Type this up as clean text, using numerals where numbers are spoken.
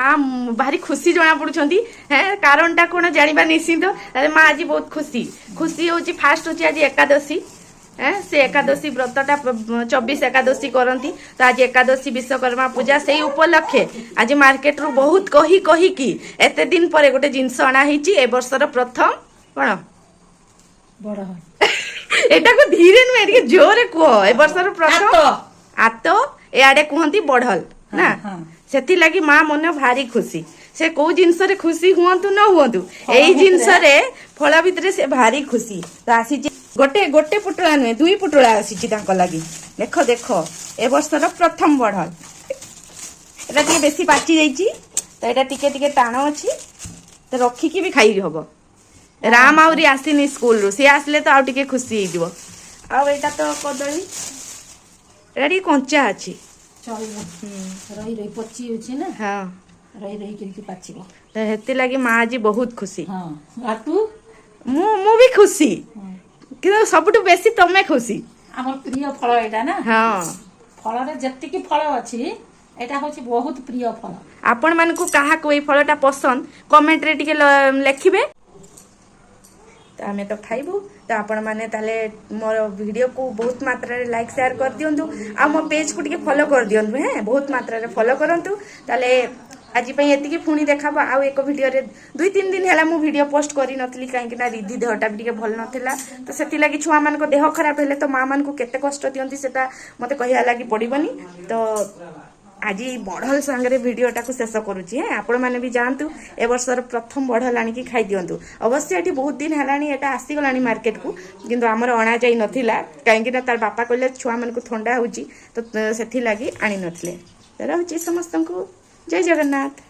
माँ भारी खुशी जना पड़ुछंती हैं कारणटा कोन जानिबा निश्चित माँ आज बहुत खुशी खुशी होची फास्ट होची आज एकादशी से एकादशी व्रतटा 24 एकादशी करती तो आज एकादशी विश्वकर्मा पूजा से उपलक्षे आज मार्केट रु बहुत कही कही कि एते दिन पर गोटे जिनस अणा हिची ए वर्षर प्रथम कौन बड़ एटा को धीरे नुहे टिके जोरे कह ए वर्षर प्रथम आतो एआडे कहती बढ़ल ना सेति लगी माँ मन भारी खुशी से को जिनस रे खुशी हुअंतु न हुअंतु एई जिनस रे फल भितरे से भारी खुशी तो आसी गोटे गोटे पुटुळा नुहे दुई पुटुळा आसी तांको लागी देख देख ए वर्षर प्रथम बढ़ल एटा टिके बेसी पाची जाईची तो एटा टिके टिके टाण अछि तो रखिकी भी खाई हबो राम आउरी आसीनी स्कूल रु सी आसले तो आउ टिके खुशी हो आ एटा तो कदली एटा टिके कंचा अछि रही रही पची होची ना हाँ रही रही करके पाचिबो तो हेती लगी माँ आज बहुत खुशी हां आटू मु भी खुशी कि सबटु बेसी तमे खुशी हमर प्रिय फल एटा ना हाँ फल रे जत्ति की फल अछि एटा होची बहुत प्रिय फल आपण मान को काहा को ए फलटा पसंद कमेंट रे टिके लिखिबे तो आमे तो खाइबू तो आपण माने ताले मोर वीडियो को बहुत मात्रा रे लाइक शेयर कर दियंतु आ मो पेज को टिके फॉलो कर दियंतु हैं बहुत मात्रा रे फॉलो करंतु ताले आज पई एतिकी पुणी देखाबो आ एक वीडियो रे 2-3 दिन हैला मु वीडियो पोस्ट करी नथली काहे कि ना रिद्धि देहटा भी टिके भल नथिला तो सेति लागि छुआ मान को देह खराब हेले तो मां मान को केते कष्ट दियंती सेटा मते कहिया लागि पड़िबनी तो आज बढ़ल सांगरे वीडियोटा को शेष करुची है आपण माने भी जानतु ए वर्षर प्रथम बढ़ल आनी की खाई दियंतु अवश्य एटी बहुत दिन हलानी एटा आसी गलानी मार्केट को किंतु हमर अणा जाई नथिला काहे कि ना तार बापा कहले छुआ मन को ठंडा होची तो सेथि लागि आनी नथिले तर होची समस्त को जय जगन्नाथ।